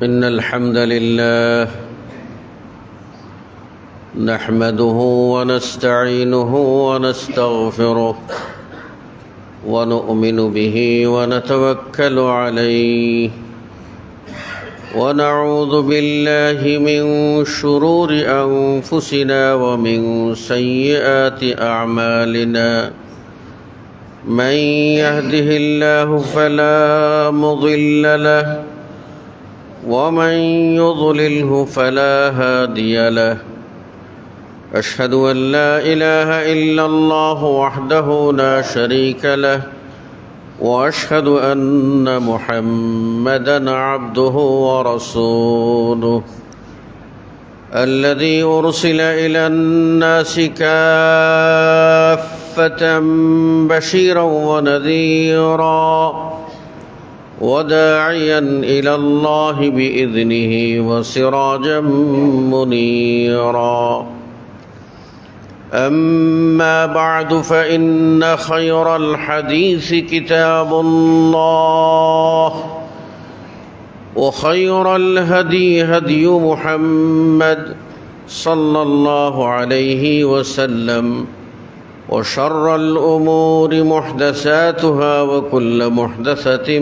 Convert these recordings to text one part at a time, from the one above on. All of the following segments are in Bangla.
إن الحمد لله نحمده ونستعينه ونستغفره ونؤمن به ونتوكل عليه ونعوذ بالله من شرور أنفسنا ومن سيئات أعمالنا من يهده الله فلا مضل له ومن يضلله فلا هادي له أشهد أن لا إله إلا الله وحده لا شريك له وأشهد أن محمدًا عبده ورسوله الذي أرسل إلى الناس كافةً بشيرًا ونذيرًا وداعيًا إلى الله بإذنه وسراجًا منيرًا أما بعد فإن خير الحديث كتاب الله وخير الهدي هدي محمد صلى الله عليه وسلم وشر الأمور محدثاتها وكل محدثة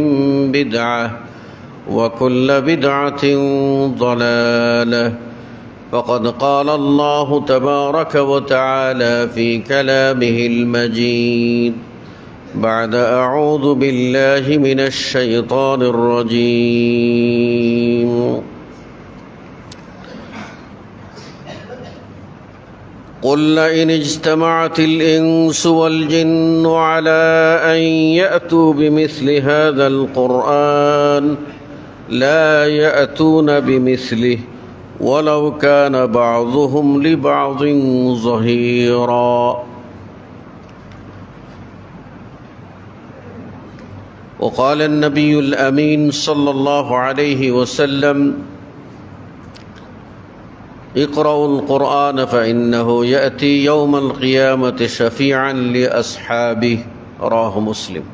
بدعة وكل بدعة ضلالة فقد قال الله تبارك وتعالى في كلامه المجيد بعد أعوذ بالله من الشيطان الرجيم قل لئن اجتمعت الإنس والجن على أن يأتوا بمثل هذا القرآن لا يأتون بمثله ولو كان بعضهم لبعض ظهيرا وقال النبي الأمين صلى الله عليه وسلم اقرأوا القرآن فإنه يأتي يوم القيامة شفيعا لأصحابه رواه مسلم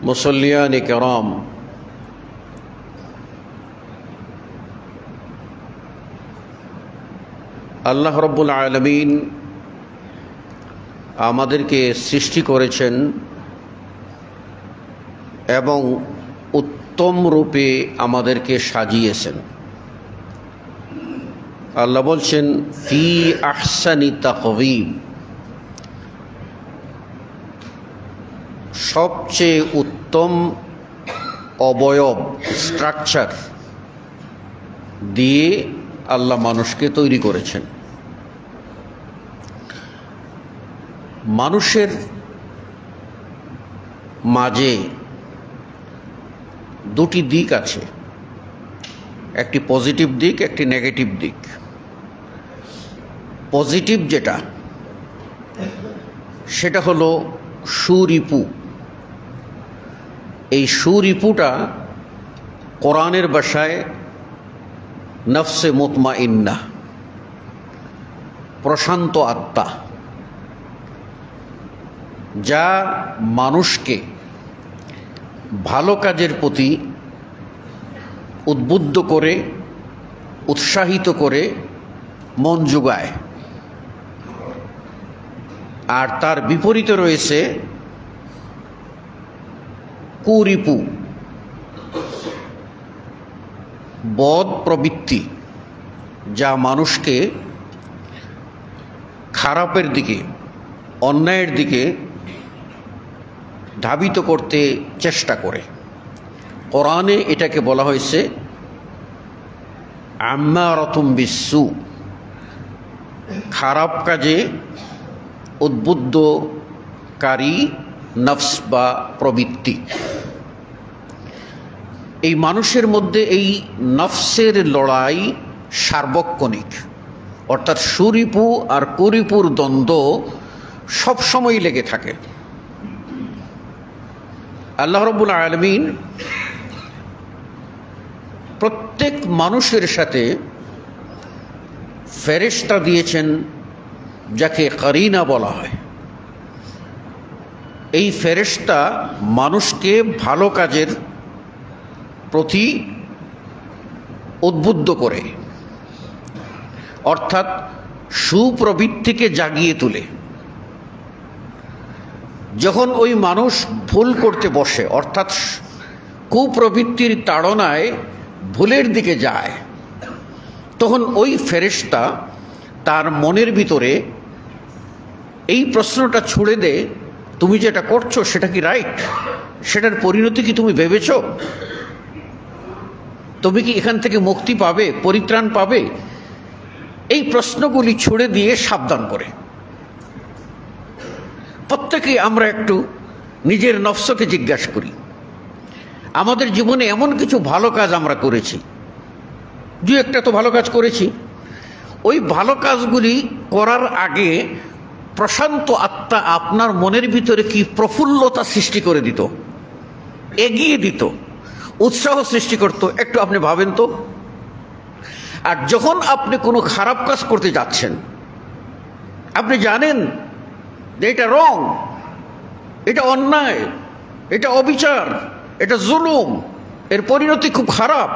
মুসল্লিয়ান কিরাম আল্লাহ রাব্বুল আলামিন আমাদেরকে সৃষ্টি করেছেন এবং উত্তম রূপে আমাদেরকে সাজিয়েছেন। আল্লাহ বলছেন ফি আহসানি তাকওয়িম, সবচেয়ে উত্তম অবয়ব স্ট্রাকচার দিয়ে আল্লাহ মানুষকে তৈরি করেছেন। মানুষের মাঝে দুটি দিক আছে, একটি পজিটিভ দিক, একটি নেগেটিভ দিক। পজিটিভ যেটা, সেটা হলো সুরিপু। এই সুরিপুটা কোরআনের ভাষায় নফসে মুতমাইন্না, প্রশান্ত আত্মা, যা মানুষকে ভালো কাজের প্রতি উদ্বুদ্ধ করে, উৎসাহিত করে, মন জোগায়। আর তার বিপরীতে রয়েছে কুরিপু, বদ প্রবৃত্তি, যা মানুষকে খারাপের দিকে, অন্যায়ের দিকে ধাবিত করতে চেষ্টা করে। কোরআনে এটাকে বলা হয়েছে আম্মারাতুম বিসসু, খারাপ কাজে উদ্বুদ্ধকারী নফস বা প্রবৃত্তি। এই মানুষের মধ্যে এই নফসের লড়াই সার্বক্ষণিক, অর্থাৎ সুরিপু আর কুরিপুর দ্বন্দ্ব সবসময় লেগে থাকে। আল্লাহ রাব্বুল আলামিন প্রত্যেক মানুষের সাথে ফেরেশতা দিয়েছেন, যাকে করিনা বলা হয়। এই ফেরেশতা মানুষকে ভালো কাজের প্রতি উদ্বুদ্ধ করে, অর্থাৎ সুপ্রবৃত্তিকে জাগিয়ে তোলে। যখন ওই মানুষ ভুল করতে বসে, অর্থাৎ কুপ্রবৃত্তির তাড়নায় ভুলের দিকে যায়, তখন ওই ফেরেশতা তার মনের ভিতরে এই প্রশ্নটা ছুড়ে দে, তুমি যেটা করছো সেটা কি রাইট? সেটার পরিণতি কি তুমি ভেবেছ? তুমি কি এখান থেকে মুক্তি পাবে, পরিত্রাণ পাবে? এই প্রশ্নগুলি ছুড়ে দিয়ে সাবধান করে। প্রত্যেকেই আমরা একটু নিজের নফসকে জিজ্ঞাসা করি, আমাদের জীবনে এমন কিছু ভালো কাজ আমরা করেছি, দু একটা তো ভালো কাজ করেছি, ওই ভালো কাজগুলি করার আগে প্রশান্ত আত্মা আপনার মনের ভিতরে কি প্রফুল্লতা সৃষ্টি করে দিত, এগিয়ে দিত, উৎসাহ সৃষ্টি করত, একটু আপনি ভাবেন তো। আর যখন আপনি কোনো খারাপ কাজ করতে যাচ্ছেন, আপনি জানেন যে এটা রং, এটা অন্যায়, এটা অবিচার, এটা জুলুম, এর পরিণতি খুব খারাপ,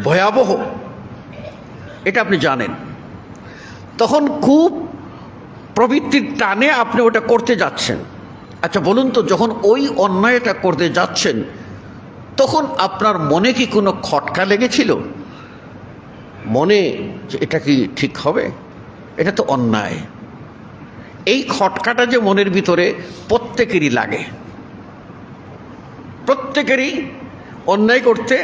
ভয়াবহ, এটা আপনি জানেন, তখন খুব প্রবৃত্তির টানে আপনি ওটা করতে যাচ্ছেন। আচ্ছা বলুন তো, যখন ওই অন্যায়টা করতে যাচ্ছেন তখন আপনার মনে কি কোনো খটকা লেগেছিল মনে, যে এটা কি ঠিক হবে, এটা তো অন্যায়? এই খটকাটা যে মনের ভিতরে প্রত্যেকেরই লাগে, প্রত্যেকেরই অন্যায় করতে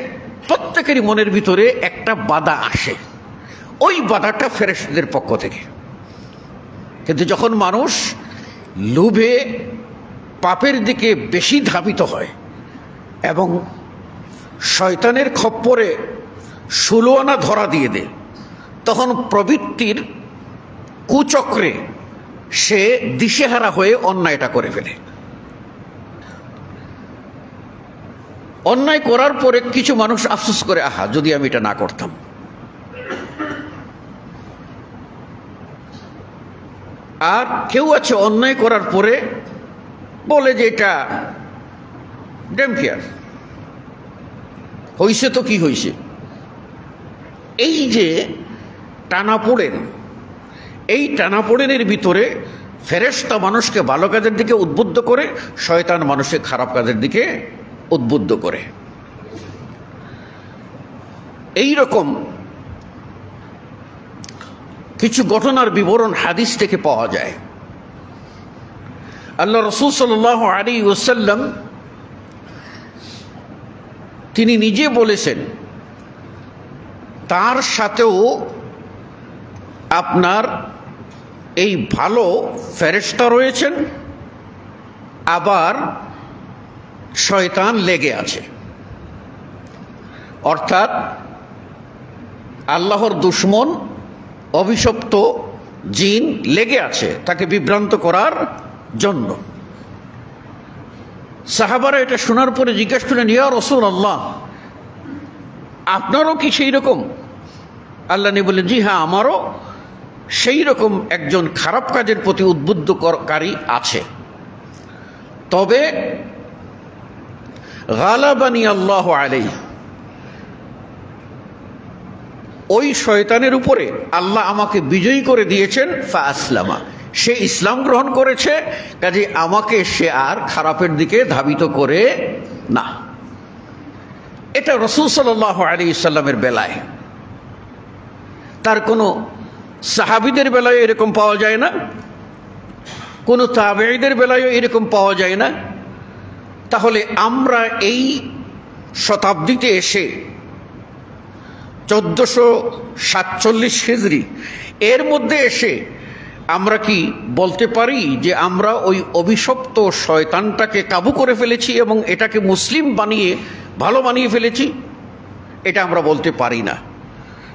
প্রত্যেকেরই মনের ভিতরে একটা বাধা আসে, ওই বাধাটা ফেরেশতাদের পক্ষ থেকে। কিন্তু যখন মানুষ লোভে পাপের দিকে বেশি ধাবিত হয় এবং শয়তানের খপ্পরে 16 আনা ধরা দিয়ে দেয়, তখন প্রবৃত্তির কুচক্রে সে দিশেহারা হয়ে অন্যায়টা করে ফেলে। অন্যায় করার পরে কিছু মানুষ আফসোস করে, আহা যদি আমি এটা না করতাম। আর কেউ আছে অন্যায় করার পরে বলে যে এটা ড্যাম কেয়ার, হইছে তো কি হইছে। এই যে টানাপোড়েন, এই টানাপোড়েনের ভিতরে ফেরেশতা মানুষকে ভালো কাজের দিকে উদ্বুদ্ধ করে, শয়তান মানুষকে খারাপ কাজের দিকে উদ্বুদ্ধ করে। এই রকম কিছু ঘটনার বিবরণ হাদিস থেকে পাওয়া যায়। আল্লাহ রাসূল সাল্লাল্লাহু আলাইহি ওয়াসাল্লাম তিনি নিজে বলেছেন, তার সাথেও আপনার এই ভালো ফেরেশতা রয়েছেন, আবার শয়তান লেগে আছে। অর্থাৎ আল্লাহর দুশমন, অভিশপ্ত জিন লেগে আছে তাকে বিভ্রান্ত করার জন্য। সাহাবারা এটা শোনার পরে জিজ্ঞাসা করলেন, ইয়া রাসূলুল্লাহ, আপনারও কি সেই রকম? আল্লাহ নবী বললেন, জি হ্যাঁ, আমারও সেই রকম একজন খারাপ কাজের প্রতি উদ্বুদ্ধকারী আছে। তবে গালাবানি আল্লাহু আলাইহি, ওই শয়তানের উপরে আল্লাহ আমাকে বিজয়ী করে দিয়েছেন, ফাআসলামা, সে ইসলাম গ্রহণ করেছে, কাজে আমাকে সে আর খারাপের দিকে ধাবিত করে না। এটা রাসূল সাল্লাল্লাহু আলাইহি সাল্লামের বেলায়, তার কোনো সাহাবীদের বেলায় এরকম পাওয়া যায় না, কোনো তাবেঈদের বেলায়ও এরকম পাওয়া যায় না। তাহলে আমরা এই শতাব্দীতে এসে 1447 হিজরি এর মধ্যে এসে আমরা কি বলতে পারি যে আমরা ওই অভিশপ্ত শয়তানটাকে কাবু করে ফেলেছি এবং এটাকে মুসলিম বানিয়ে ভালো বানিয়ে ফেলেছি? এটা আমরা বলতে পারি না।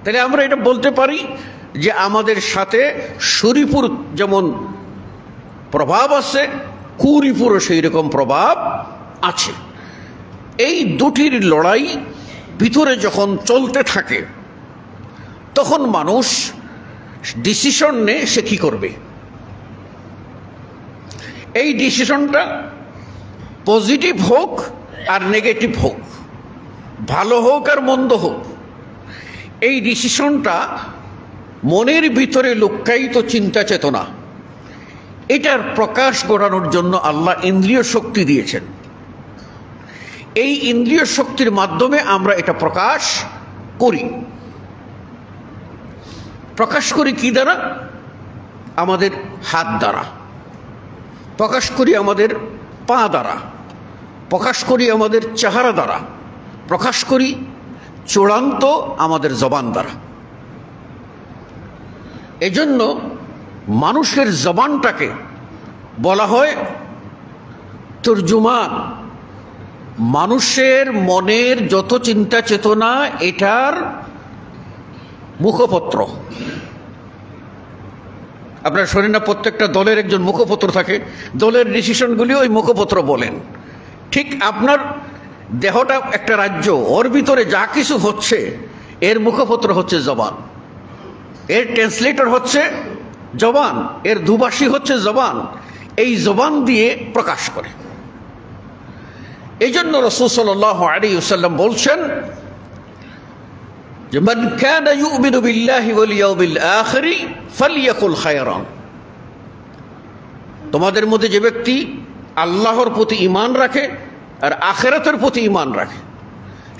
তাহলে আমরা এটা বলতে পারি যে আমাদের সাথে শরীফুর যেমন প্রভাব আছে, কুরিপুরও সেই রকম প্রভাব আছে। এই দুটির লড়াই ভিতরে যখন চলতে থাকে, তখন মানুষ ডিসিশন নেয় সে কি করবে। এই ডিসিশনটা পজিটিভ হোক আর নেগেটিভ হোক, ভালো হোক আর মন্দ হোক, এই ডিসিশনটা মনের ভিতরে লুক্কায়িত চিন্তা চেতনা, এটার প্রকাশ ঘটানোর জন্য আল্লাহ ইন্দ্রিয় শক্তি দিয়েছেন। এই ইন্দ্রিয় শক্তির মাধ্যমে আমরা এটা প্রকাশ করি। প্রকাশ করি কি দ্বারা? আমাদের হাত দ্বারা, প্রকাশ করি আমাদের পা দ্বারা, প্রকাশ করি আমাদের চেহারা দ্বারা, প্রকাশ করি চূড়ান্ত আমাদের জবান দ্বারা। এজন্য মানুষের জবানটাকে বলা হয় তর্জুমান। মানুষের মনের যত চিন্তা চেতনা এটার মুখপত্র। আপনার শোনেন না, প্রত্যেকটা দলের একজন মুখপত্র থাকে, দলের ডিসিশনগুলি ওই মুখপত্র বলেন। ঠিক আপনার দেহটা একটা রাজ্য, ওর ভিতরে যা কিছু হচ্ছে এর মুখপত্র হচ্ছে জবান, এর ট্রান্সলেটর হচ্ছে জবান, এর দুভাষী হচ্ছে জবান। এই জবান দিয়ে প্রকাশ করে। এই জন্য রাসূল সাল্লাল্লাহু আলাইহি ওয়াসাল্লাম বলছেন যে মান কানা ইউমিনু বিল্লাহি ওয়াল ইয়াউমিল আখির ফালইয়াকুল খায়রান। তোমাদের মধ্যে যে ব্যক্তি আল্লাহর প্রতি ঈমান রাখে আর আখিরাতের প্রতি ঈমান রাখে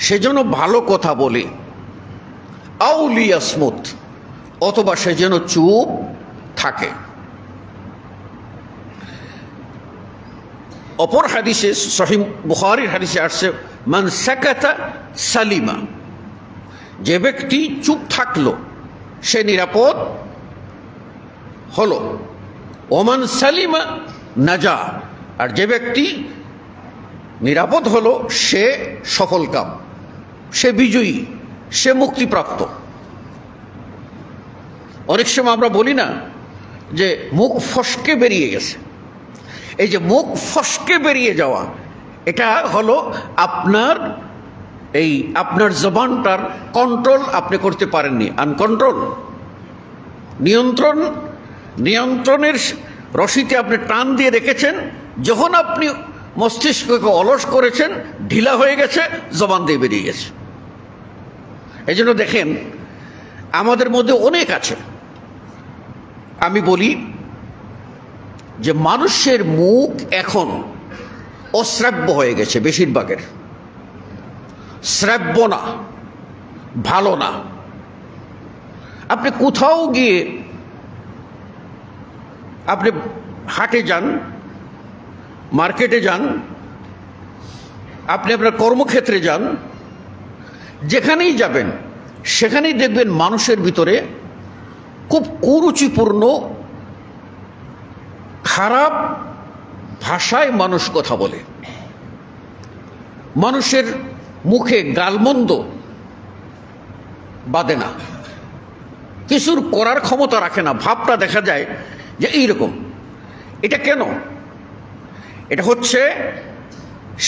সেজন্য ভালো কথা বলে, আও লিয়াসমুত, অথবা সে যেন চুপ থাকে। অপর হাদিসে, সহিহ বুখারীর হাদিসে আসছে মান সাকাতা সালিমা, যে ব্যক্তি চুপ থাকলো সে নিরাপদ হলো। ওমান সালিমা নাজা, আর যে ব্যক্তি নিরাপদ হলো সে সফলকাম, সে বিজয়ী, সে মুক্তিপ্রাপ্ত। অনেক সময় আমরা বলি না যে মুখ ফসকে বেরিয়ে গেছে। এই যে মুখ ফসকে বেরিয়ে যাওয়া, এটা হলো আপনার জবানটার কন্ট্রোল আপনি করতে পারেননি, আনকন্ট্রোল। নিয়ন্ত্রণের রশিতে আপনি টান দিয়ে রেখেছেন, যখন আপনি মস্তিষ্ককে অলস করেছেন, ঢিলা হয়ে গেছে, জবান দিয়ে বেরিয়ে গেছে। এই জন্য দেখেন আমাদের মধ্যে অনেক আছে। আমি বলি যে মানুষের মুখ এখন অশ্রাব্য হয়ে গেছে, বেশিরভাগের শ্রাব্য না, ভালো না। আপনি কোথাও গিয়ে, আপনি হাটে যান, মার্কেটে যান, আপনি আপনার কর্মক্ষেত্রে যান, যেখানেই যাবেন সেখানেই দেখবেন মানুষের ভিতরে খুব কুরুচিপূর্ণ খারাপ ভাষায় মানুষ কথা বলে। মানুষের মুখে গালমন্দ বাদে না, কিছুর করার ক্ষমতা রাখে না। ভাবটা দেখা যায় যে এইরকম। এটা কেন? এটা হচ্ছে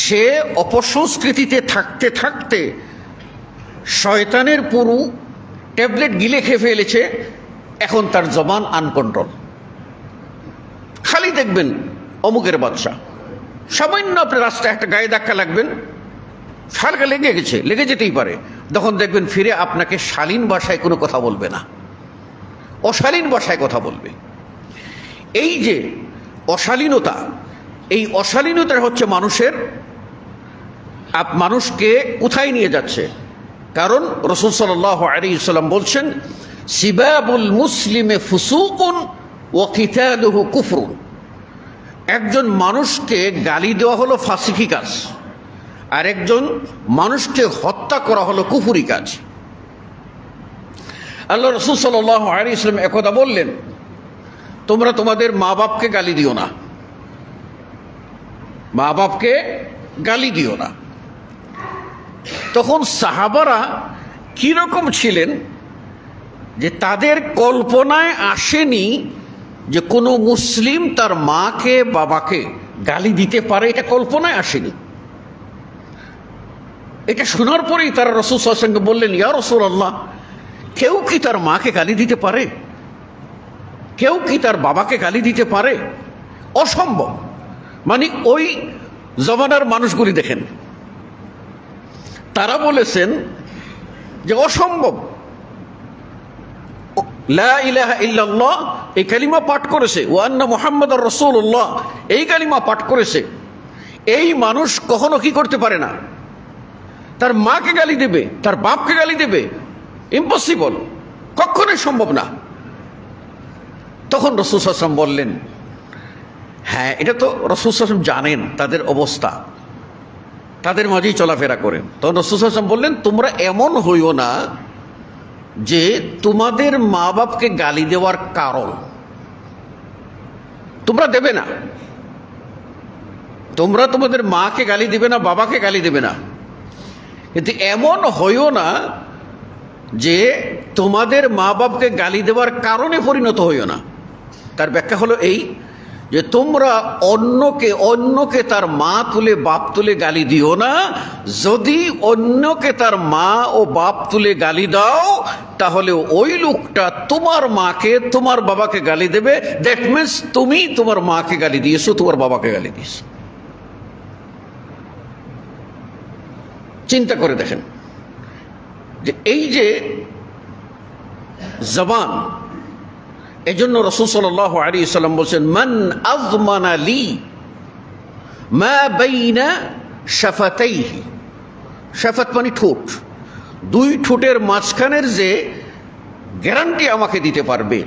সে অপসংস্কৃতিতে থাকতে থাকতে শয়তানের পুরু ট্যাবলেট গিলে খেয়ে ফেলেছে, এখন তার জবান আনকন্ট্রোল। খালি দেখবেন অমুকের বাচ্চা, সামান্য আপনার রাস্তায় একটা গায়ে ধাক্কা লাগবেন, হালকা লেগে যেতেই পারে, তখন দেখবেন ফিরে আপনাকে শালীন ভাষায় কোনো কথা বলবে না, অশালীন ভাষায় কথা বলবে। এই যে অশালীনতা, এই অশালীনতা হচ্ছে মানুষকে কোথায় নিয়ে যাচ্ছে? কারণ রাসূল সাল্লাল্লাহু আলাইহি ওয়াসাল্লাম বলছেন সিবাবুল মুসলিমে ফুসুকুন ওয়া কিতালুহু কুফরুন। একজন মানুষকে গালি দেওয়া হলো ফাসিকি কাজ, আর একজন মানুষকে হত্যা করা হলো কুফরি কাজ। আল্লাহ রাসূল সাল্লাল্লাহু আলাইহি ওয়াসাল্লাম একদা বললেন, তোমরা তোমাদের মা বাপকে গালি দিও না, মা বাপকে গালি দিও না। তখন সাহাবারা কিরকম ছিলেন যে তাদের কল্পনায় আসেনি যে কোনো মুসলিম তার মাকে বাবাকে গালি দিতে পারে, এটা কল্পনায় আসেনি। এটা শোনার পরেই তারা রাসূল সাল্লাল্লাহু আলাইহি ওয়াসাল্লামকে বললেন, ইয়া রাসূলুল্লাহ, কেউ কি তার মাকে গালি দিতে পারে? কেউ কি তার বাবাকে গালি দিতে পারে? অসম্ভব। মানে ওই জমানার মানুষগুলি দেখেন, তারা বলেছেন যে অসম্ভব, লা ইলাহা ইল্লাল্লাহ এই কালিমা পাঠ করেছে, ওয়া আন্না মুহাম্মাদুর রাসূলুল্লাহ এই কালিমা পাঠ করেছে, এই মানুষ কখনো কি করতে পারে না, তার মাকে গালি দেবে, তার বাপকে গালি দেবে, ইম্পসিবল, কখনোই সম্ভব না। তখন রাসূল সাল্লাল্লাহু আলাইহি ওয়াসাল্লাম বললেন, হ্যাঁ এটা তো রাসূল সাল্লাল্লাহু আলাইহি ওয়াসাল্লাম জানেন তাদের অবস্থা, তাদের মাঝেই চলাফেরা করেন। তখন রাসূল সাল্লাল্লাহু আলাইহি ওয়াসাল্লাম বললেন, তোমরা এমন হইও না যে তোমাদের মা বাপকে গালি দেওয়ার কারণ তোমরা দেবে না, তোমরা তোমাদের মাকে গালি দেবে না, বাবাকে গালি দেবে না, কিন্তু এমন হইও না যে তোমাদের মা বাপকে গালি দেওয়ার কারণে পরিণত হইও না। তার ব্যাখ্যা হলো এই যে তোমরা অন্যকে তার মা তুলে বাপ তুলে গালি দিও না। যদি অন্যকে তার মা ও বাপ তুলে গালি দাও তাহলে ওই লোকটা তোমার মাকে তোমার বাবাকে গালি দেবে। দ্যাট মিনস তুমি তোমার মাকে গালি দিয়েছো, তোমার বাবাকে গালি দিয়েছো। চিন্তা করে দেখেন যে এই যে জবান, এজন্য রাসূল সাল্লাল্লাহু আলাইহি ওয়াসাল্লাম বলেন, মান আযমানা লি মা বাইনা শাফাতাইহি, শাফাত মানে ঠোঁট, দুই ঠোঁটের মাঝখানের যে গ্যারান্টি আমাকে দিতে পারবে,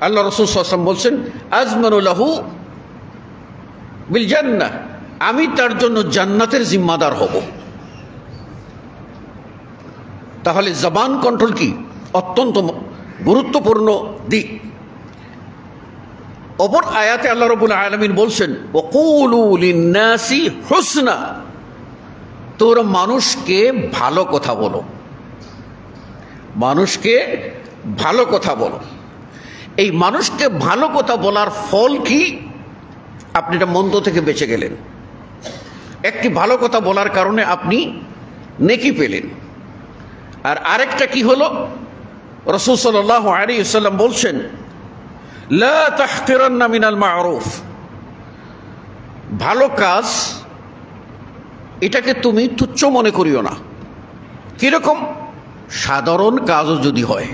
আল্লাহ রাসূল সাল্লাল্লাহু আলাইহি ওয়াসাল্লাম বলছেন, আযমানু লাহু বিল জান্নাহ, আমি তার জন্য জান্নাতের জিম্মাদার হব। তাহলে জবান কন্ট্রোল কি অত্যন্ত গুরুত্বপূর্ণ দিক। অপর আয়াতে আল্লাহ রাব্বুল আলামিন বলছেন, ওয়াকুলু লিন-নাসি হুসনা, তোমরা মানুষকে ভালো কথা বলো, মানুষকে ভালো কথা বলো। এই মানুষকে ভালো কথা বলার ফল কি? আপনি এটা মন্দ থেকে বেঁচে গেলেন, একটি ভালো কথা বলার কারণে আপনি নেকি পেলেন। আর আরেকটা কি হলো, রাসূল সাল্লাল্লাহু আলাইহি ওয়াসাল্লাম বলছেন, লা তাহকিরান্না মিনাল মা'রুফ, ভালো কাজ এটাকে তুমি তুচ্ছ মনে করিও না। কিরকম? সাধারণ কাজও যদি হয়,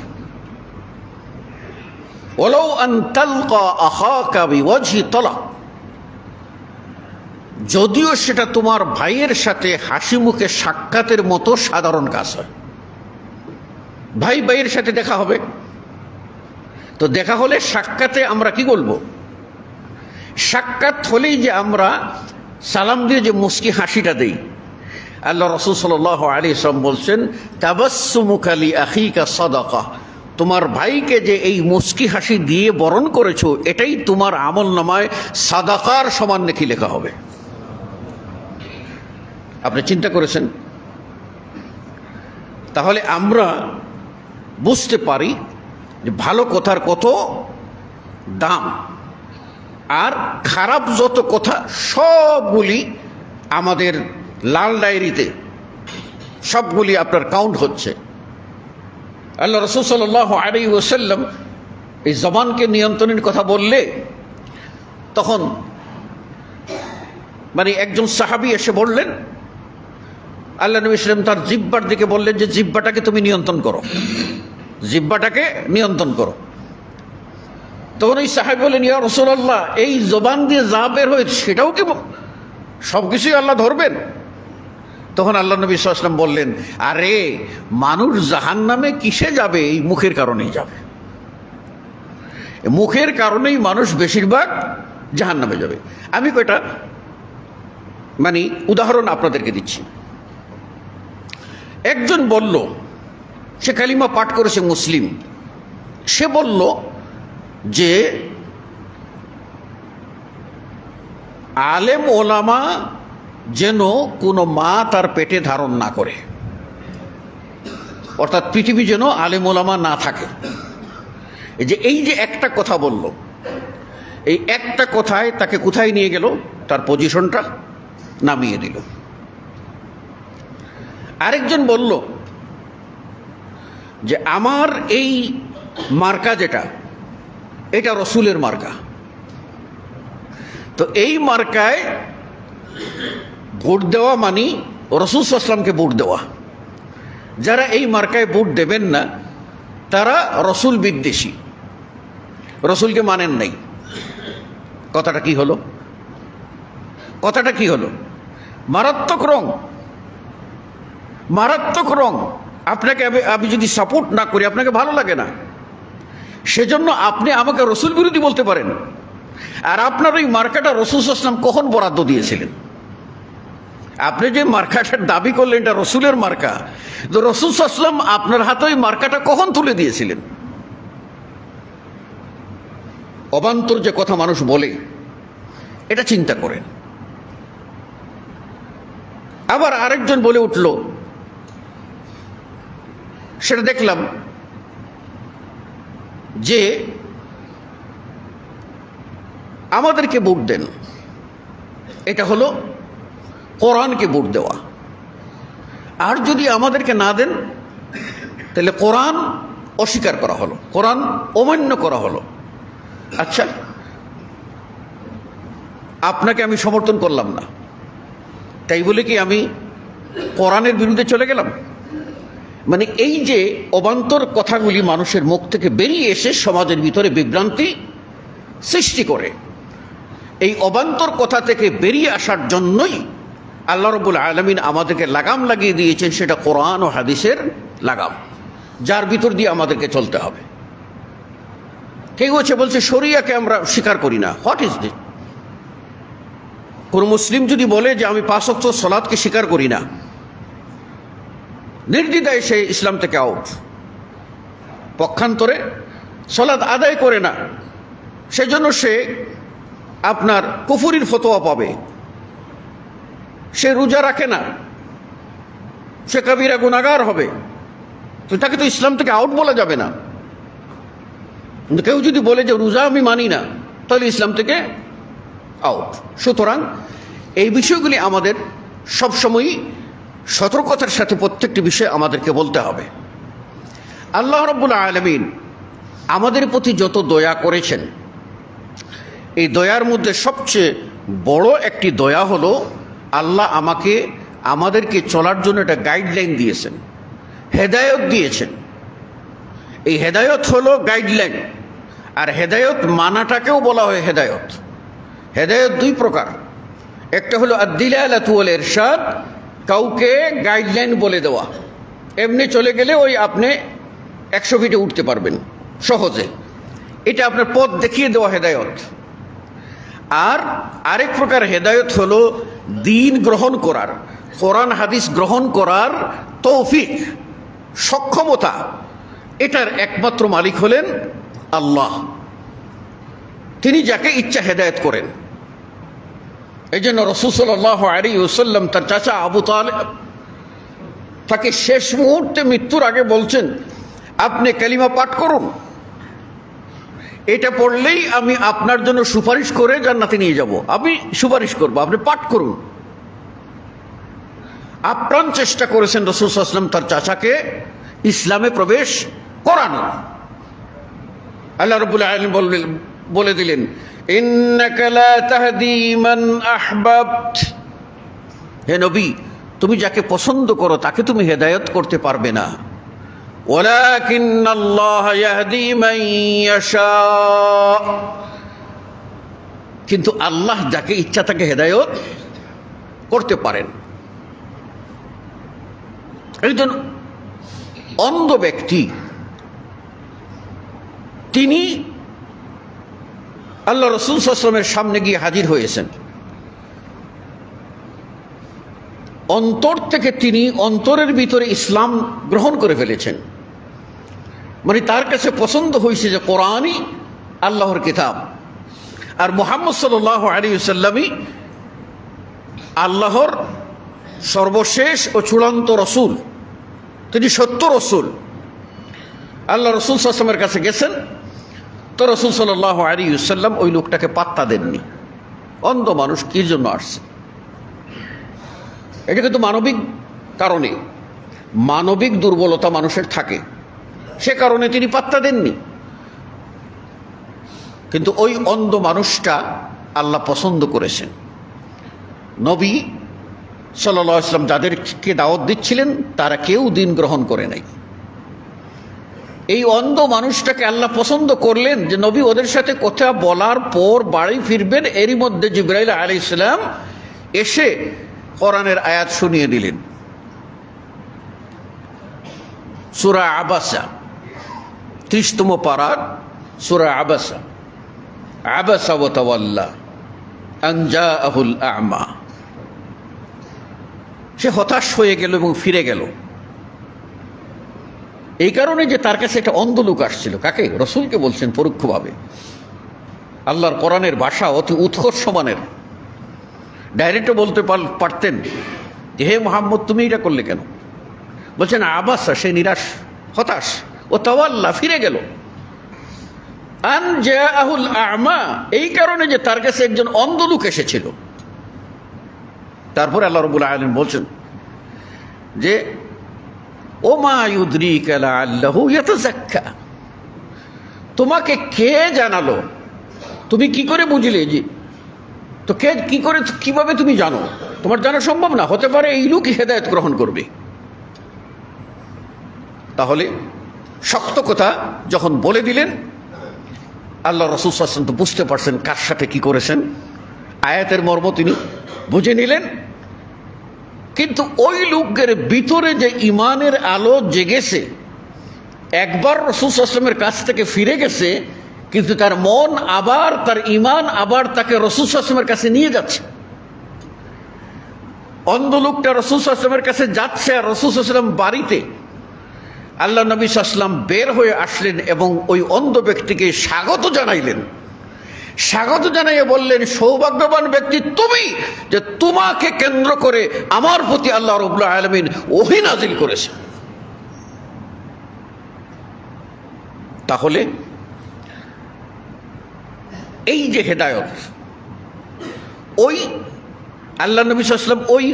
ওয়ালাউ আন তালকা আখাকা বিওয়াজহি তালাক, যদিও সেটা তোমার ভাইয়ের সাথে হাসি মুখে সাক্ষাতের মতো সাধারণ কাজ হয়। ভাই ভাইয়ের সাথে দেখা হবে, তো দেখা হলে সাক্ষাতে আমরা কি বলবো? সাক্ষাৎ হলেই যে আমরা সালাম দিয়ে যে মুস্কি হাসিটা দেই, আল্লাহ রাসূল সাল্লাল্লাহু আলাইহি ওয়াসাল্লাম বলছেন, তাবাসসুমুকা লি আখিকা সাদাকা, তোমার ভাইকে যে এই মুস্কি হাসি দিয়ে বরণ করেছো এটাই তোমার আমলনামায় সাদাকার সমান নেকি লেখা হবে। আপনি চিন্তা করেছেন? তাহলে আমরা বুঝতে পারি যে ভালো কথার কত দাম, আর খারাপ যত কথা সবগুলি আমাদের লাল ডায়েরিতে সবগুলি আপনার কাউন্ট হচ্ছে। আল্লাহ রাসূল সাল্লাল্লাহু আলাইহি ওয়াসাল্লাম এই জবানকে নিয়ন্ত্রণের কথা বললে তখন মানে একজন সাহাবী এসে বললেন, আল্লাহ নবী সাল্লাল্লাহু আলাইহি ওয়াসাল্লাম তার জিহ্বার দিকে বললেন যে জিহ্বাটাকে তুমি নিয়ন্ত্রণ করো, জিহ্বাটাকে নিয়ন্ত্রণ করো। তখন ওই সাহাবী বললেন, ইয়া রাসূলুল্লাহ, এই জবান দিয়ে যা বের হয় সেটাও কি সবকিছুই আল্লাহ ধরবেন? তখন আল্লাহ নবী সাল্লাল্লাহু আলাইহি ওয়াসাল্লাম বললেন, আরে মানুষ জাহান্নামে কিসে যাবে? এই মুখের কারণেই যাবে, মুখের কারণেই মানুষ বেশিরভাগ জাহান্নামে যাবে। আমি কয়টা মানে উদাহরণ আপনাদেরকে দিচ্ছি। একজন বলল, সে কালিমা পাঠ করেছে, মুসলিম, সে বলল যে আলেম ওলামা যেন কোনো মা তার পেটে ধারণ না করে, অর্থাৎ পৃথিবী যেন আলেম ওলামা না থাকে। এই যে একটা কথা বলল, এই একটা কথায় তাকে কোথায় নিয়ে গেল? তার পজিশনটা নামিয়ে দিল। আরেকজন বলল যে আমার এই মার্কা যেটা, এটা রসুলের মার্কা, তো এই মার্কায় ভোট দেওয়া মানে রাসূল সাল্লাল্লাহু আলাইহি ওয়াসাল্লামকে ভোট দেওয়া। যারা এই মার্কায় ভোট দেবেন না তারা রসুল বিদ্বেষী, রসুলকে মানেন নাই। কথাটা কি হলো? কথাটা কি হলো? মারাত্মক রং, মারাত্মক রং। আপনাকে আমি যদি সাপোর্ট না করি আপনাকে ভালো লাগে না, সেজন্য আপনি আমাকে রসুল বিরোধী বলতে পারেন। আর আপনার ওই মার্কাটা রাসূল সাল্লাল্লাহু আলাইহি ওয়াসাল্লাম কখন বরাদ্দ দিয়েছিলেন? আপনি যে মার্কাটার দাবি করলেন এটা রসুলের মার্কা, তো রাসূল সাল্লাল্লাহু আলাইহি ওয়াসাল্লাম আপনার হাতে ওই মার্কাটা কখন তুলে দিয়েছিলেন? অবান্তর যে কথা মানুষ বলে এটা চিন্তা করেন। আবার আরেকজন বলে উঠল, সেটা দেখলাম যে আমাদেরকে ভোট দেন, এটা হলো কোরআনকে ভোট দেওয়া। আর যদি আমাদেরকে না দেন তাহলে কোরআন অস্বীকার করা হলো, কোরআন অমান্য করা হলো। আচ্ছা, আপনাকে আমি সমর্থন করলাম না, তাই বলে কি আমি কোরআনের বিরুদ্ধে চলে গেলাম? মানে এই যে অবান্তর কথাগুলি মানুষের মুখ থেকে বেরিয়ে এসে সমাজের ভিতরে বিভ্রান্তি সৃষ্টি করে, এই অবান্তর কথা থেকে বেরিয়ে আসার জন্যই আল্লাহ রাব্বুল আলামিন আমাদেরকে লাগাম লাগিয়ে দিয়েছেন, সেটা কোরআন ও হাদিসের লাগাম, যার ভিতর দিয়ে আমাদেরকে চলতে হবে। কেউ হচ্ছে বলছে শরিয়াকে আমরা স্বীকার করি না। What is this? কোন মুসলিম যদি বলে যে আমি 5 ওয়াক্ত সালাতকে স্বীকার করি না, নির্দ্বিধায় সে ইসলাম থেকে আউট। পক্ষান্তরে সালাত আদায় করে না, সেজন্য সে আপনার কুফরির ফতোয়া পাবে। সে রোজা রাখে না, সে কবিরা গুনাহগার হবে, তো তাকে তো ইসলাম থেকে আউট বলা যাবে না। কিন্তু কেউ যদি বলে যে রোজা আমি মানি না, তাহলে ইসলাম থেকে আউট। সুতরাং এই বিষয়গুলি আমাদের সবসময়ই সতর্কতার সাথে প্রত্যেকটি বিষয় আমাদেরকে বলতে হবে। আল্লাহ রাব্বুল আলামিন আমাদের প্রতি যত দয়া করেছেন, এই দয়ার মধ্যে সবচেয়ে বড় একটি দয়া হলো আল্লাহ আমাদেরকে চলার জন্য একটা গাইডলাইন দিয়েছেন, হেদায়েত দিয়েছেন। এই হেদায়েত হলো গাইডলাইন, আর হেদায়েত মানাটাকেও বলা হয় হেদায়েত। হেদায়েত দুই প্রকার, একটা হলো আদ-দিলালাতু ওয়াল ইরশাদ, কাউকে গাইডলাইন বলে দেওয়া, এমনি চলে গেলে ওই আপনি 100 ফিটে উঠতে পারবেন সহজে, এটা আপনার পথ দেখিয়ে দেওয়া হেদায়েত। আর আরেক প্রকার হেদায়েত হলো দ্বীন গ্রহণ করার, কোরআন হাদিস গ্রহণ করার তৌফিক, সক্ষমতা। এটার একমাত্র মালিক হলেন আল্লাহ, তিনি যাকে ইচ্ছা হেদায়েত করেন। এই জন্য রাসূল সাল্লাল্লাহু আলাইহি ওয়াসাল্লাম তার চাচা আবু তালেব তাকে শেষ মুহূর্তে মৃত্যুর আগে বলছেন, আপনি কালিমা পাঠ করুন, এটা পড়লেই আমি আপনার জন্য সুপারিশ করে জান্নাতে নিয়ে যাব, আমি সুপারিশ করব, আপনি পাঠ করুন। আপ্রাণ চেষ্টা করেছেন রাসূল সাল্লাল্লাহু আলাইহি ওয়াসাল্লাম তার চাচাকে ইসলামে প্রবেশ করানো। আল্লাহ রাব্বুল আলামিন বলে দিলেন, ইন্নাকা লা তাহদি মান আহবাবত, হে নবী তুমি যাকে পছন্দ করো তাকে তুমি হেদায়েত করতে পারবে না, ওয়ালাকিন্নাল্লাহ ইয়াহদি মান ইয়াশা, কিন্তু আল্লাহ যাকে ইচ্ছা তাকে হেদায়েত করতে পারেন। একজন অন্ধ ব্যক্তি তিনি আল্লাহ রাসূল সাল্লাল্লাহু আলাইহি ওয়াসাল্লামের সামনে গিয়ে হাজির হয়েছেন। অন্তর থেকে তিনি অন্তরের ভিতরে ইসলাম গ্রহণ করে ফেলেছেন, মানে তার কাছে পছন্দ হয়েছে যে কোরআনই আল্লাহর কিতাব, আর মুহাম্মদ সাল্লাল্লাহু আলাইহি ওয়াসাল্লামই আল্লাহর সর্বশেষ ও চূড়ান্ত রসুল, তিনি সত্য রসুল। আল্লাহ রসুল সাল্লাল্লাহু আলাইহি ওয়াসাল্লামের কাছে গেছেন, তো রসুল সাল্লাল্লাহু আলাইহি ওয়াসাল্লাম ওই লোকটাকে পাত্তা দেননি। অন্ধ মানুষ কি জন্য আসছে? এটা কিন্তু মানবিক কারণে, মানবিক দুর্বলতা মানুষের থাকে, সে কারণে তিনি পাত্তা দেননি। কিন্তু ওই অন্ধ মানুষটা আল্লাহ পছন্দ করেছেন। নবী সাল্লাল্লাহু আলাইহি ওয়াসাল্লাম যাদেরকে দাওয়াত দিচ্ছিলেন তারা কেউ দিন গ্রহণ করে নাই। এই অন্ধ মানুষটাকে আল্লাহ পছন্দ করলেন যে নবী ওদের সাথে কথা বলার পর বাড়ি ফিরবেন, এরই মধ্যে জিবরাইল আলাইহিস সালাম এসে কোরআনের আয়াত শুনিয়ে দিলেন। সূরা আবাসা 30তম পারা, সূরা আবাসা। আবাসা ওয়া তাওয়াল্লা আন জাআহুল আ'মা। সে হতাশ হয়ে গেল এবং ফিরে গেল। এই কারণে যে তার কাছে একটা অন্ধ লোক আসছিল। কাকে? রসুলকে বলছেন পরোক্ষভাবে। আল্লাহর কোরআনের ভাষা অতি উৎকর্ষ মানের। ডাইরেক্টও বলতে পারতেন যে হে মুহাম্মদ তুমি এটা করলে কেন? বলছেন আবাসা, সে নিরাশ হতাশ, ও তাওয়াল্লা ফিরে গেল। আন জাআহুল আ'মা, এই কারণে যে তার কাছে একজন অন্ধ লোক এসেছিল। তারপরে আল্লাহ রাব্বুল আলামিন বলছেন যে ওমা ইউদরিকা লাআল্লাহু ইয়াতাযাক্কা, তোমাকে কে জানালো? তুমি কি করে বুঝলে? যে তো কে কি করে কিভাবে তুমি জানো? তোমার জানা সম্ভব না। হতে পারে এই লোকই হেদায়েত গ্রহণ করবে। তাহলে শক্ত কথা যখন বলে দিলেন, আল্লাহ রাসূল সাল্লাল্লাহু আলাইহি ওয়াসাল্লাম তো বুঝতে পারছেন কার সাথে কি করেছেন। আয়াতের মর্ম তিনি বুঝে নিলেন। কিন্তু ওই লোকের ভিতরে যে ইমানের আলো জেগেছে, একবার রাসূল সাল্লাল্লাহু আলাইহি ওয়াসাল্লামের কাছ থেকে ফিরে গেছে, কিন্তু তার মন আবার, তার ইমান আবার তাকে রাসূল সাল্লাল্লাহু আলাইহি ওয়াসাল্লামের কাছে নিয়ে যাচ্ছে। অন্ধ লোকটা রাসূল সাল্লাল্লাহু আলাইহি ওয়াসাল্লামের কাছে যাচ্ছে, আর রাসূল সাল্লাল্লাহু আলাইহি ওয়াসাল্লাম বাড়িতে। আল্লাহ নবী সাল্লাল্লাহু আলাইহি ওয়াসাল্লাম বের হয়ে আসলেন এবং ওই অন্ধ ব্যক্তিকে স্বাগত জানাইলেন। স্বাগত জানাইয়ে বললেন, সৌভাগ্যবান ব্যক্তি তুমি, যে তোমাকে কেন্দ্র করে আমার প্রতি আল্লাহ রাব্বুল আলামিন ওহী নাযিল করেছে। তাহলে এই যে হেদায়েত, ওই আল্লাহ নবী সাল্লাল্লাহু আলাইহি ওয়াসাল্লাম ওই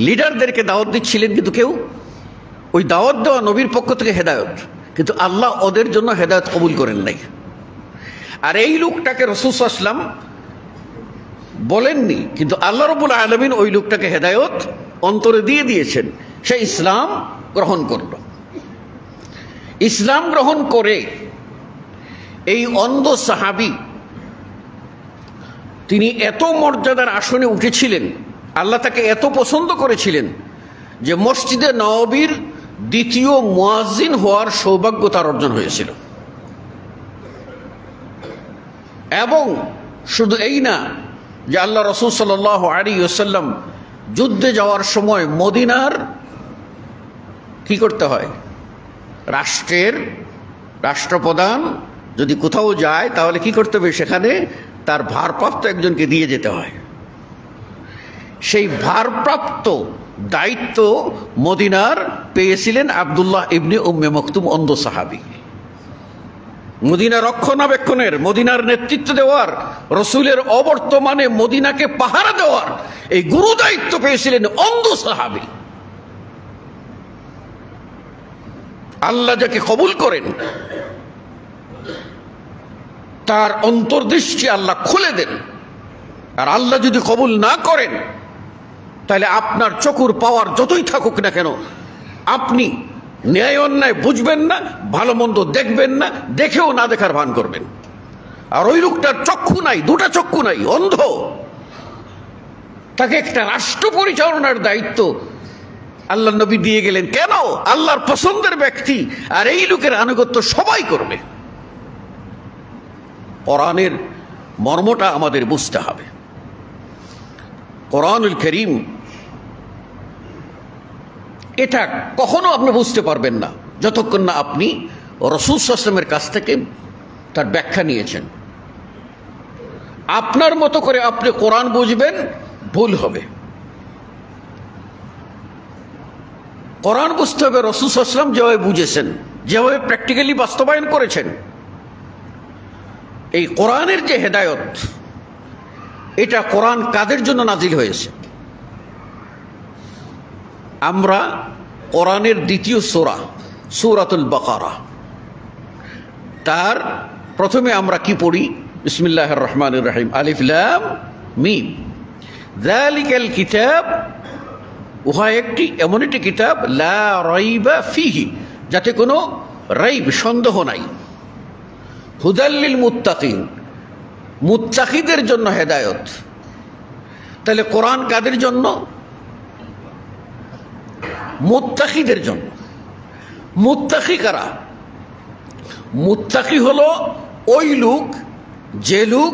লিডারদেরকে দাওয়াত দিচ্ছিলেন, কিন্তু কেউ ওই দাওয়াত দেওয়া নবীর পক্ষ থেকে হেদায়েত, কিন্তু আল্লাহ ওদের জন্য হেদায়েত কবুল করেন নাই। আর এই লোকটাকে রাসূল সাল্লাল্লাহু আলাইহি ওয়াসাল্লাম বলেননি, কিন্তু আল্লাহ রাব্বুল আলামিন ওই লোকটাকে হেদায়েত অন্তরে দিয়ে দিয়েছেন। সে ইসলাম গ্রহণ করল। ইসলাম গ্রহণ করে এই অন্ধ সাহাবী তিনি এত মর্যাদার আসনে উঠেছিলেন, আল্লাহ তাকে এত পছন্দ করেছিলেন যে মসজিদে নববীর দ্বিতীয় মুয়াজ্জিন হওয়ার সৌভাগ্য তার অর্জন হয়েছিল। এবং শুধু এই না যে আল্লাহ রাসূল সাল্লাল্লাহু আলাইহি ওয়াসাল্লাম যুদ্ধে যাওয়ার সময় মদিনার কি করতে হয়? রাষ্ট্রের রাষ্ট্রপ্রধান যদি কোথাও যায় তাহলে কি করতে হবে? সেখানে তার ভারপ্রাপ্ত একজনকে দিয়ে যেতে হয়। সেই ভারপ্রাপ্ত দায়িত্ব মদিনার পেয়েছিলেন আব্দুল্লাহ ইবনে উম্মে মাকতুম, অন্ধ সাহাবী। মদিনা রক্ষণাবেক্ষণের, মদিনার নেতৃত্ব দেওয়ার, রসুলের অবর্তমানে মদিনাকে পাহারা দেওয়ার এই গুরু দায়িত্ব পেয়েছিলেন অন্ধ সাহাবী। আল্লাহ যাকে কবুল করেন তার অন্তর্দৃষ্টি আল্লাহ খুলে দেন। আর আল্লাহ যদি কবুল না করেন তাহলে আপনার চকুর পাওয়ার যতই থাকুক না কেন, আপনি ন্যায় অন্যায় বুঝবেন না, ভালো মন্দ দেখবেন না, দেখেও না দেখার ভান করবেন। আর ওই লোকটার চক্ষু নাই, দুটা চক্ষু নাই, অন্ধ। তাকে একটা রাষ্ট্র পরিচালনার দায়িত্ব আল্লাহ নবী দিয়ে গেলেন। কেন? আল্লাহর পছন্দের ব্যক্তি, আর এই লোকের আনুগত্য সবাই করবে। কোরআনের মর্মটা আমাদের বুঝতে হবে। কোরআনুল কারীম এটা কখনো আপনি বুঝতে পারবেন না যতক্ষণ না আপনি রাসূল সাল্লাল্লাহু আলাইহি ওয়াসাল্লামের কাছ থেকে তার ব্যাখ্যা নিয়েছেন। আপনার মতো করে আপনি কোরআন বুঝবেন, ভুল হবে। কোরআন বুঝতে হবে রাসূল সাল্লাল্লাহু আলাইহি ওয়াসাল্লাম যেভাবে বুঝেছেন, যেভাবে প্র্যাকটিক্যালি বাস্তবায়ন করেছেন। এই কোরআনের যে হেদায়েত, এটা কোরআন কাদের জন্য নাজিল হয়েছে? আমরা কোরআনের দ্বিতীয় সূরা, সূরাতুল বাকারা, তার প্রথমে আমরা কি পড়ি? বিসমিল্লাহির রহমানির রহিম, আলিফ লাম মিম, যালিকাল কিতাব উহা একটি এমন একটি কিতাব লা রাইবা ফিহি, যাতে কোনো রাইব সন্দেহ নাই। হুদাল্লিল মুত্তাকিন, মুত্তাকিদের জন্য হেদায়ত। তাহলে কোরআন কাদের জন্য? মুত্তাকিদের জন্য। মুত্তাকি কারা? মুত্তাকি হলো ওই লোক যে লোক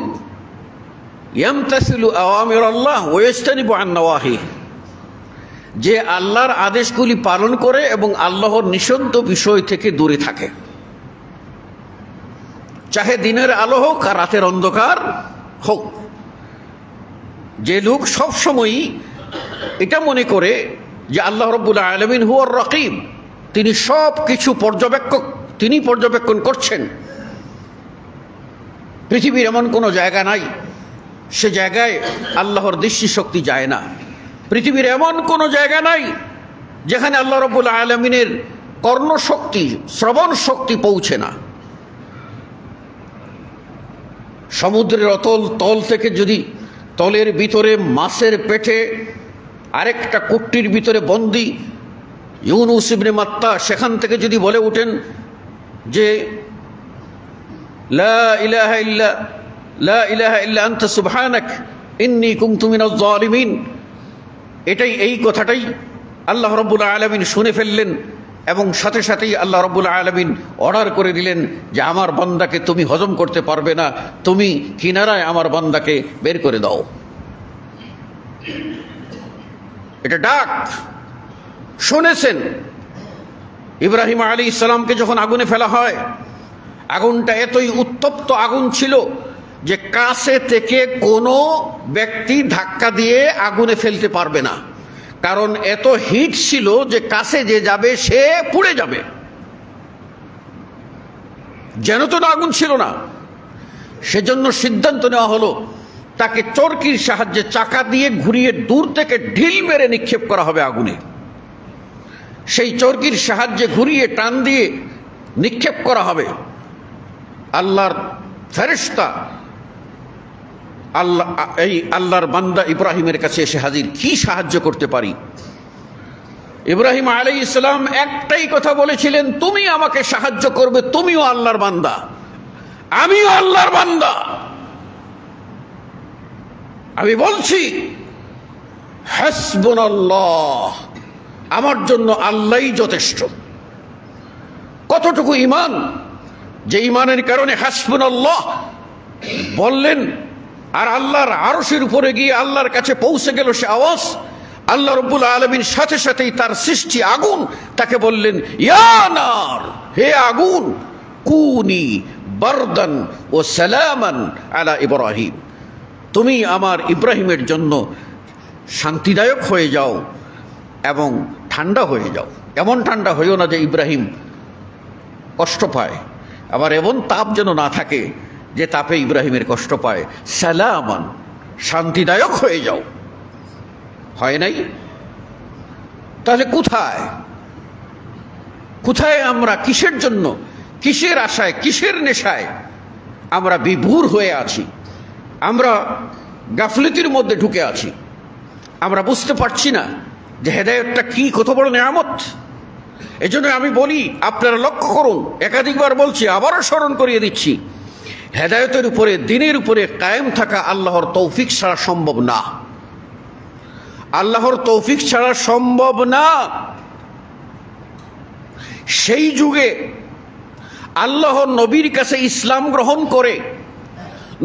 ইয়ামতাসিলু আওয়ামির আল্লাহ ওয়া ইয়াজতানিবু আন নাওয়াহি, যে আল্লাহর আদেশগুলি পালন করে এবং আল্লাহর নিষিদ্ধ বিষয় থেকে দূরে থাকে, চাহে দিনের আলো হোক আর রাতের অন্ধকার হোক। যে লোক সবসময়ই এটা মনে করে যে আল্লাহ রাব্বুল আলামিন হুয়ার রাকিব, তিনি সব কিছু পর্যবেক্ষক, তিনি পর্যবেক্ষণ করছেন। পৃথিবীর এমন কোনো জায়গা নাই সে জায়গায় আল্লাহর দৃষ্টিশক্তি যায় না। পৃথিবীর এমন কোনো জায়গা নাই যেখানে আল্লাহ রাব্বুল আলামিনের কর্ণশক্তি, শ্রবণ শক্তি পৌঁছে না। সমুদ্রের অতল তল থেকে যদি তলের ভিতরে মাছের পেটে আরেকটা কুট্টির ভিতরে বন্দী ইউনুস ইবনে মাত্তা, সেখান থেকে যদি বলে ওঠেন যে লা ইলাহা ইল্লা আনতা সুবহানাক ইন্নী কুনতু মিনাজ জালিমিন, এই কথাটাই আল্লাহ রাব্বুল আলামিন শুনে ফেললেন এবং সাথে সাথেই আল্লাহ রাব্বুল আলামিন অর্ডার করে দিলেন যে আমার বান্দাকে তুমি হজম করতে পারবে না, তুমি কিনারায় আমার বান্দাকে বের করে দাও। এটা ডাক শুনেছেন। ইব্রাহিম আলাইহিস সালামকে যখন আগুনে ফেলা হয়, আগুনটা এতই উত্তপ্ত আগুন ছিল যে কাছে থেকে কোনো ব্যক্তি ধাক্কা দিয়ে আগুনে ফেলতে পারবে না, কারণ এত হিট ছিল যে কাছে যে যাবে সে পুড়ে যাবে। যেন তো আগুন ছিল না, সেজন্য সিদ্ধান্ত নেওয়া হলো তাকে চরকির সাহায্যে চাকা দিয়ে ঘুরিয়ে দূর থেকে ঢিল মেরে নিক্ষেপ করা হবে আগুনে। সেই চরকির সাহায্যে ঘুরিয়ে টান দিয়ে নিক্ষেপ করা হবে। আল্লাহর ফেরেশতা আল্লাহর বান্দা ইব্রাহিমের কাছে এসে হাজির। কি সাহায্য করতে পারি? ইব্রাহিম আলাইহিস সালাম একটাই কথা বলেছিলেন, তুমি আমাকে সাহায্য করবে, তুমিও আল্লাহর বান্দা, আমিও আল্লাহর বান্দা। আমি বলছি হাসবুনাল্লাহ, আমার জন্য আল্লাহই যথেষ্ট। কতটুকু ঈমান, যে ঈমানের কারণে হাসবুনাল্লাহ বললেন, আর আল্লাহর আরশের উপরে গিয়ে আল্লাহর কাছে পৌঁছে গেল সে আওয়াজ। আল্লাহ রাব্বুল আলামিন সাথে সাথেই তার সৃষ্টি আগুন তাকে বললেন, ইয়া নার, হে আগুন, কুনি বারদান ও সালামান আলা ইব্রাহিম, তুমি আমার ইব্রাহিমের জন্য শান্তিদায়ক হয়ে যাও এবং ঠান্ডা হয়ে যাও। এমন ঠান্ডা হইও না যে ইব্রাহিম কষ্ট পায়, আবার এমন তাপ যেন না থাকে যে তাপে ইব্রাহিমের কষ্ট পায়। সালামান, শান্তিদায়ক হয়ে যাও। হয় নাই? তাহলে কোথায় কোথায় আমরা, কিসের জন্য, কিসের আশায়, কিসের নেশায় আমরা বিভোর হয়ে আছি? আমরা গাফলতির মধ্যে ঢুকে আছি। আমরা বুঝতে পারছি না যে হেদায়েতটা কি, কত বড় নিয়ামত। এজন্য আমি বলি, আপনারা লক্ষ্য করুন, একাধিকবার বলছি, আবারও স্মরণ করিয়ে দিচ্ছি, হেদায়েতের উপরে, দ্বীনের উপরে কায়েম থাকা আল্লাহর তৌফিক ছাড়া সম্ভব না। আল্লাহর তৌফিক ছাড়া সম্ভব না। সেই যুগে আল্লাহর নবীর কাছে ইসলাম গ্রহণ করে,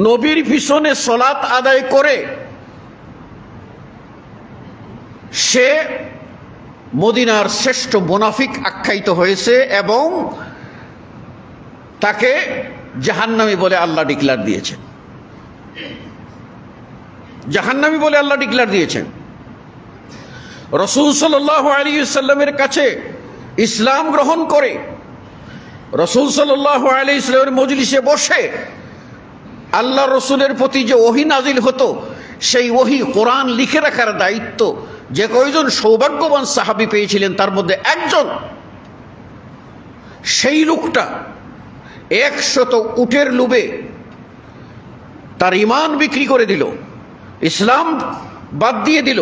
নবীর পিছনে সালাত আদায় করে সে মদিনার শ্রেষ্ঠ মুনাফিক আখ্যায়িত হয়েছে এবং তাকে জাহান্নামী বলে আল্লাহ ডিক্লার দিয়েছেন। জাহান্নামী বলে আল্লাহ ডিক্লার দিয়েছেন। রাসূল সাল্লাল্লাহু আলাইহি ওয়াসাল্লামের কাছে ইসলাম গ্রহণ করে রাসূল সাল্লাল্লাহু আলাইহি ওয়াসাল্লামের মজলিসে বসে আল্লাহ রসুলের প্রতি যে ওহী নাজিল হতো, সেই ওহী কোরআন লিখে রাখার দায়িত্ব যে কয়জন সৌভাগ্যবান সাহাবী পেয়েছিলেন তার মধ্যে একজন, সেই লোকটা 100 উটের লোভে তার ঈমান বিক্রি করে দিল, ইসলাম বাদ দিয়ে দিল।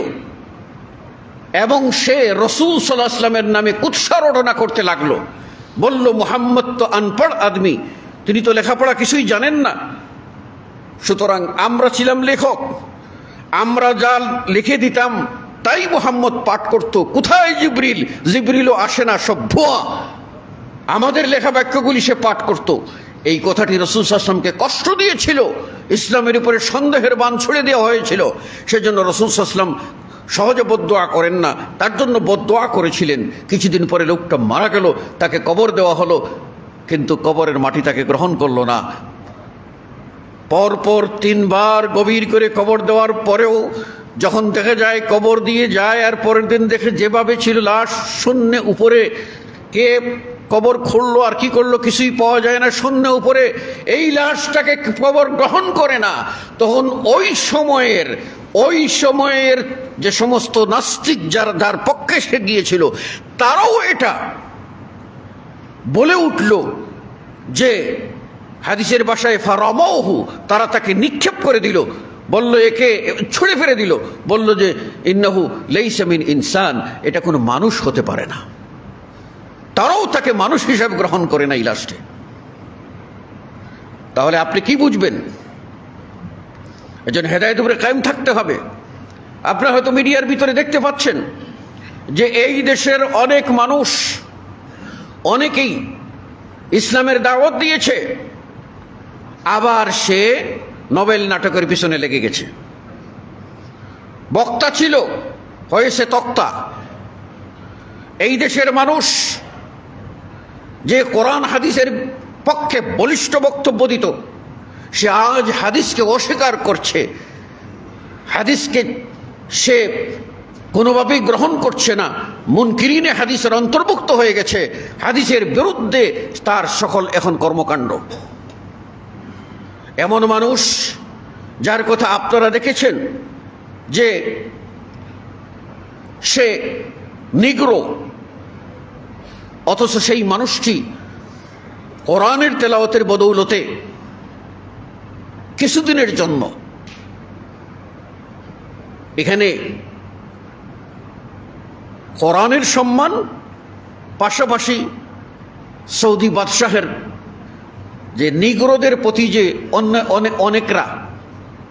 এবং সে রসুল সাল্লাল্লাহু আলাইহি ওয়াসাল্লামের নামে কুৎসা রটনা করতে লাগলো। বলল, মুহাম্মদ তো আনপড় আদমি, তিনি তো লেখাপড়া কিছুই জানেন না। সুতরাং আমরা ছিলাম লেখক, আমরা যা লিখে দিতাম তাই মুহাম্মদ পাঠ করত। কোথায় জিবরিল? জিবরিলও আসে না, সব ভুয়া। আমাদের লেখা বাক্যগুলি সে পাঠ করত। এই কথাটি রাসূল সাল্লাল্লাহু আলাইহি ওয়াসাল্লামকে কষ্ট দিয়েছিল, ইসলামের উপরে সন্দেহের বান ছুড়ে দেওয়া হয়েছিল। সেজন্য রাসূল সাল্লাল্লাহু আলাইহি ওয়াসাল্লাম সহজে বদদোয়া করেন না, তার জন্য বদদোয়া করেছিলেন। কিছুদিন পরে লোকটা মারা গেল, তাকে কবর দেওয়া হলো, কিন্তু কবরের মাটি তাকে গ্রহণ করলো না। পরপর 3 বার গভীর করে কবর দেওয়ার পরেও যখন দেখা যায় কবর দিয়ে যায়, আর পরের দিন দেখে যেভাবে ছিল লাশ শূন্য উপরে, কে কবর খুঁড়লো আর কি করলো কিছুই পাওয়া যায় না, শূন্য উপরে, এই লাশটাকে কবর গ্রহণ করে না। তখন ওই সময়ের যে সমস্ত নাস্তিক যার পক্ষে সে গিয়েছিল, তারাও এটা বলে উঠল যে হাদিসের ভাষায় ফারামাউহু, তারা তাকে নিক্ষেপ করে দিল, বলল, একে ছুঁড়ে ফেলে দিল, বলল যে ইন্নাহু লাইসা মিন ইনসান, এটা কোনো মানুষ হতে পারে না। তারাও তাকে মানুষ হিসাবে গ্রহণ করে নাই লাস্টে। তাহলে আপনি কি বুঝবেন? এজন্য হেদায়েতের উপরে কায়েম থাকতে হবে। আপনারা হয়তো মিডিয়ার ভিতরে দেখতে পাচ্ছেন যে এই দেশের অনেক মানুষ, অনেকেই ইসলামের দাওয়াত দিয়েছে, আবার সে নোবেল নাটকের পিছনে লেগে গেছে। বক্তা ছিল, হয়েছে তক্তা। এই দেশের মানুষ যে কোরআন হাদিসের পক্ষে বলিষ্ঠ বক্তব্য দিত, সে আজ হাদিসকে অস্বীকার করছে, হাদিসকে সে কোনোভাবেই গ্রহণ করছে না, মুনকিরিনে হাদিসের অন্তর্ভুক্ত হয়ে গেছে, হাদিসের বিরুদ্ধে তার সকল এখন কর্মকাণ্ড। এমন মানুষ যার কথা আপনারা দেখেছেন যে সে নিগ্রো, অথচ সেই মানুষটি কোরআনের তেলাওয়াতের বদৌলতে কিছুদিনের জন্য এখানে কোরআনের সম্মান, পাশাপাশি সৌদি বাদশাহের যে নিগ্রোদের প্রতি যে অনেকরা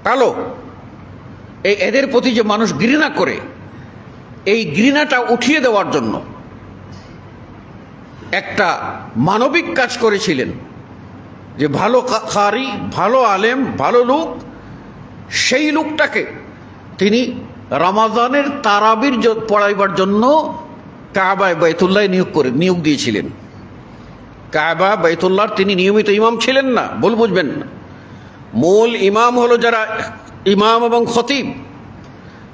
কালো, এদের প্রতি যে মানুষ ঘৃণা করে, এই ঘৃণাটা উঠিয়ে দেওয়ার জন্য একটা মানবিক কাজ করেছিলেন। যে ভালো কারি, ভালো আলেম, ভালো লোক, সেই লোকটাকে তিনি রমাজানের তারাবির পড়াইবার জন্য কাবায় বাইতুল্লাহ নিয়োগ দিয়েছিলেন। কাবা বাইতুল্লাহর তিনি নিয়মিত ইমাম ছিলেন না, ভুল বুঝবেন না। মূল ইমাম হলো যারা ইমাম এবং খতিব।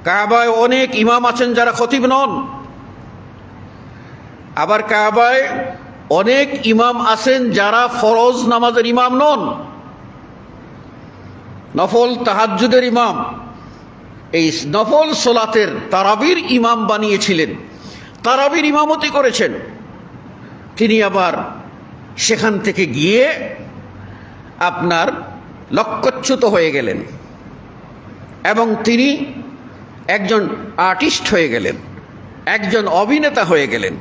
কাবায় অনেক ইমাম আছেন যারা খতিব নন, আবার কাবায় অনেক ইমাম আছেন যারা ফরজ নামাজের ইমাম নন, নফল তাহাজ্জুদের ইমাম। এই নফল সোলাতের তারাবির ইমাম বানিয়েছিলেন, তারাবির ইমামতি করেছেন। তিনি আবার সেখান থেকে গিয়ে আপনার লক্ষ্যচ্যুত হয়ে গেলেন এবং তিনি একজন আর্টিস্ট হয়ে গেলেন, একজন অভিনেতা হয়ে গেলেন।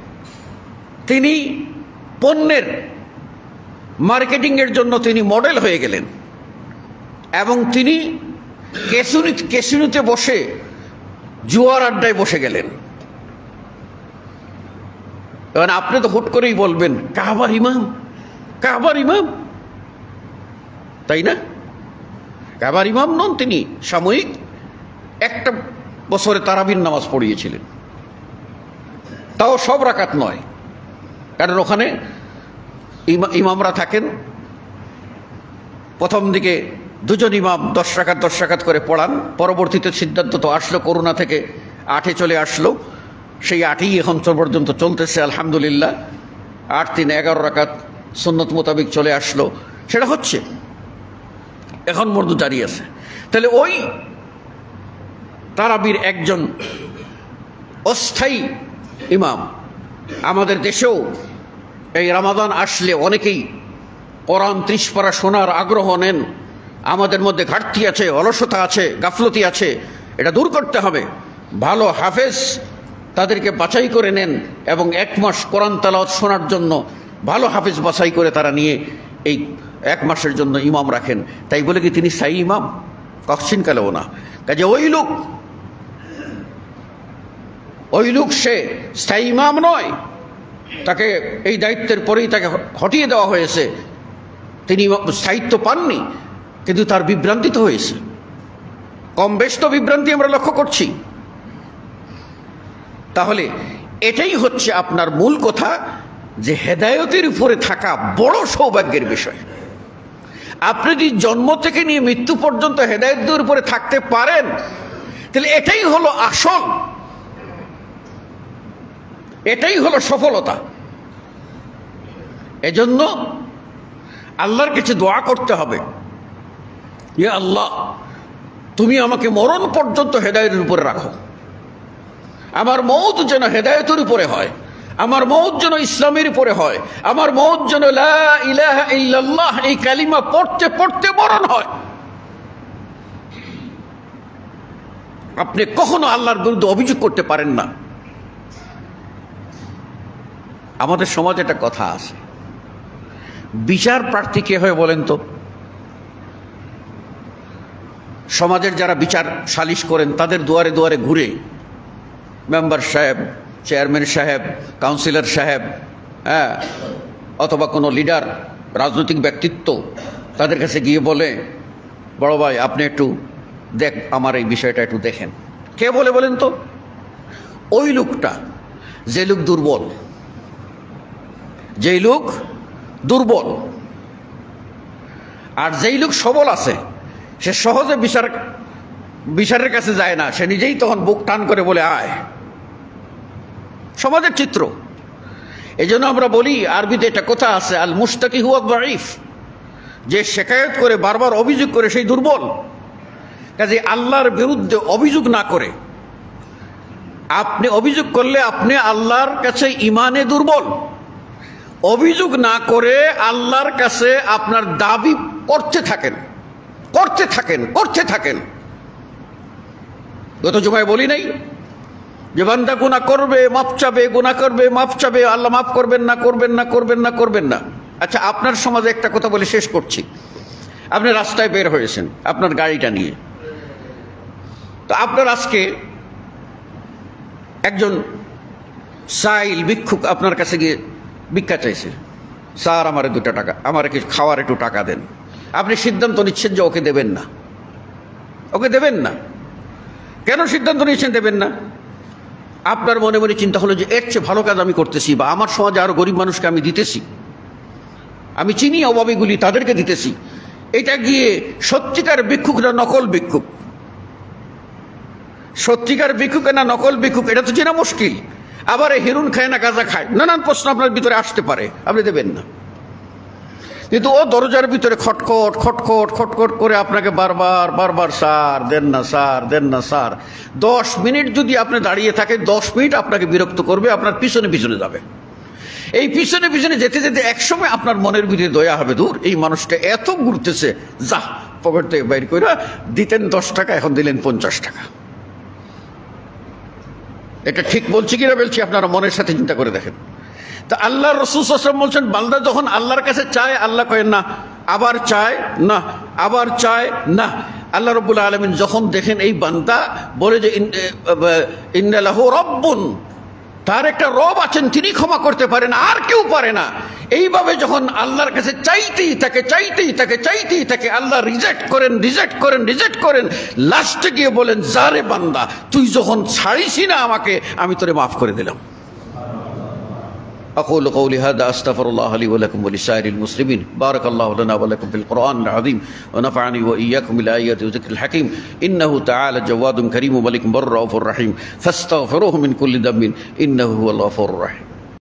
তিনি পণ্যের মার্কেটিংয়ের জন্য তিনি মডেল হয়ে গেলেন এবং তিনি ক্যাসিনোতে বসে জুয়ার আড্ডায় বসে গেলেন। এবার আপনি তো হুট করেই বলবেন, কাবার ইমাম, কাবার ইমাম, তাই না? কাবার ইমাম নন তিনি, সাময়িক একটা বছরে তারাবির নামাজ পড়িয়েছিলেন, তাও সব রাকাত নয়, কারণ ওখানে ইমামরা থাকেন। প্রথম দিকে 2 জন ইমাম 10 রাকাত করে পড়ান। পরবর্তীতে সিদ্ধান্ত তো আসলো, করোনা থেকে 8-এ চলে আসলো, সেই 8ই এখন পর্যন্ত চলতেছে আলহামদুলিল্লাহ। 8-3 11 রাকাত সুন্নত মোতাবেক চলে আসলো, সেটা হচ্ছে এখন পর্যন্ত জারি আছে। তাহলে ওই তারাবির একজন অস্থায়ী ইমাম। আমাদের দেশেও এই রমাদান আসলে অনেকেই কোরআন 30 পারা শোনার আগ্রহ নেন। আমাদের মধ্যে ঘাটতি আছে, অলসতা আছে, গাফলতি আছে, এটা দূর করতে হবে। ভালো হাফেজ তাদেরকে বাছাই করে নেন এবং 1 মাস কোরআন তেলাওয়াত শোনার জন্য ভালো হাফেজ বাছাই করে তারা নিয়ে এই 1 মাসের জন্য ইমাম রাখেন। তাই বলে কি তিনি স্থায়ী ইমাম? কখনো কালেও না। কাজে ওই লোক সে স্থায়ী ইমাম নয়, তাকে এই দায়িত্বের পরেই তাকে হটিয়ে দেওয়া হয়েছে। তিনি স্থায়িত্ব পাননি, কিন্তু তার বিভ্রান্তি তো হয়েছে, কম বেশ তো বিভ্রান্তি আমরা লক্ষ্য করছি। তাহলে এটাই হচ্ছে আপনার মূল কথা, যে হেদায়েতের উপরে থাকা বড় সৌভাগ্যের বিষয়। আপনি যদি জন্ম থেকে নিয়ে মৃত্যু পর্যন্ত হেদায়েতের উপরে থাকতে পারেন, তাহলে এটাই হলো আসল, এটাই হলো সফলতা। এজন্য আল্লাহর কাছে দোয়া করতে হবে, ইয়া আল্লাহ, তুমি আমাকে মরণ পর্যন্ত হেদায়েতের উপরে রাখো। আমার মওত যেন হেদায়েতের উপরে হয়, আমার মওত যেন ইসলামের উপরে হয়, আমার মওত যেন লা ইলাহা ইল্লাল্লাহ এই কালিমা পড়তে পড়তে মরণ হয়। আপনি কখনো আল্লাহর বিরুদ্ধে অভিযোগ করতে পারেন না। আমাদের সমাজে একটা কথা আছে, বিচার প্রার্থী কে হয় বলেন তো? সমাজের যারা বিচার সালিশ করেন তাদের দুয়ারে দুয়ারে ঘুরে মেম্বার সাহেব, চেয়ারম্যান সাহেব, কাউন্সিলর সাহেব, হ্যাঁ, অথবা কোনো লিডার, রাজনৈতিক ব্যক্তিত্ব, তাদের কাছে গিয়ে বলে, বড় ভাই আপনি একটু আমার এই বিষয়টা একটু দেখেন। কে বলে বলেন তো? ওই লোকটা, যে লোক দুর্বল, যেই লোক দুর্বল। আর যেই লোক সবল আছে সে সহজে বিচারের কাছে যায় না, সে নিজেই তখন বুক টান করে বলে আয়। সমাজের চিত্র। এই জন্য আমরা বলি, আরবিতে একটা কথা আছে, আল মুস্তাকি হুয়া দাঈফ, যে শিকায়ত করে বারবার অভিযোগ করে সেই দুর্বল। কাজে আল্লাহর বিরুদ্ধে অভিযোগ না করে, আপনি অভিযোগ করলে আপনি আল্লাহর কাছে ইমানে দুর্বল। অভিযোগ না করে আল্লাহর কাছে আপনার দাবি করতে থাকেন, করতে থাকেন, করতে থাকেন। গত জুমায় বলি নাই যে বান্দা গুনাহ করবে, মাপ চাবে, গুনাহ করবে, মাপ চাবে, আল্লাহ মাফ করবেন না, করবেন না, করবেন না, করবেন না। আচ্ছা, আপনার সমাজে একটা কথা বলে শেষ করছি। আপনি রাস্তায় বের হয়েছেন আপনার গাড়িটা নিয়ে, তো আপনার আজকে একজন সাইল ভিক্ষুক আপনার কাছে গিয়ে ভিক্ষা চাইছে, স্যার আমার 2 টাকা, আমার কিছু খাওয়ার একটু টাকা দেন। আপনি সিদ্ধান্ত নিচ্ছেন যে ওকে দেবেন না, ওকে দেবেন না। কেন সিদ্ধান্ত নিচ্ছেন দেবেন না? আপনার মনে মনে চিন্তা হলো যে এর চেয়ে ভালো কাজ আমি করতেছি, বা আমার সমাজে আরো গরিব মানুষকে আমি দিতেছি, আমি চিনি অভাবীগুলি, তাদেরকে দিতেছি। এটা গিয়ে সত্যিকার ভিক্ষুক না নকল ভিক্ষুক, সত্যিকার ভিক্ষুক না নকল ভিক্ষুক, এটা তো চেনা মুশকিল। আবার হিরুন খায় না গাঁজা খায়, নানান প্রশ্ন আপনার ভিতরে আসতে পারে, আপনি দেবেন না। কিন্তু ও দরজার ভিতরে খটখট খটখট খটখট করে আপনাকে বারবার বারবার, স্যার দেন না, স্যার দেন না, স্যার। 10 মিনিট যদি আপনি দাঁড়িয়ে থাকে, 10 মিনিট আপনাকে বিরক্ত করবে, আপনার পিছনে পিছনে যাবে। এই পিছনে পিছনে যেতে যেতে একসময় আপনার মনের ভিতরে দয়া হবে, দূর এই মানুষটা এত ঘুরতেছে, যা পকেট থেকে বাইর করে দিতেন 10 টাকা, এখন দিলেন 50 টাকা। এটা ঠিক বলছি কিনা বলছি, আপনারা মনের সাথে চিন্তা করে দেখেন। তা আল্লাহ রাসূল সাল্লাল্লাহু আলাইহি ওয়াসাল্লাম বলছেন, বান্দা যখন আল্লাহর কাছে চায়, আল্লাহ কয়েন না, আবার চায় না, আবার চায় না। আল্লাহ রাব্বুল আলামিন যখন দেখেন এই বান্দা বলে যে ইন্না লাহু রাব্বুন, তার একটা রব আছেন, তিনি ক্ষমা করতে পারেন, আর কেউ পারে না, এইভাবে যখন আল্লাহর কাছে চাইতেই থাকে, চাইতেই থাকে, চাইতেই থাকে, আল্লাহ রিজেক্ট করেন, রিজেক্ট করেন, রিজেক্ট করেন, লাস্টে গিয়ে বলেন, যারে বান্দা তুই যখন ছাড়িসি না আমাকে, আমি তোরে মাফ করে দিলাম। أقول قولي هذا أستغفر الله لي ولكم ولسائر المسلمين. بارك الله لنا ولكم في القرآن العظيم ونفعني وإياكم بالآيات وذكر الحكيم. إنه تعالى جواد كريم ملك بر رؤوف رحيم فاستغفروه من كل ذنب إنه هو الغفور الرحيم.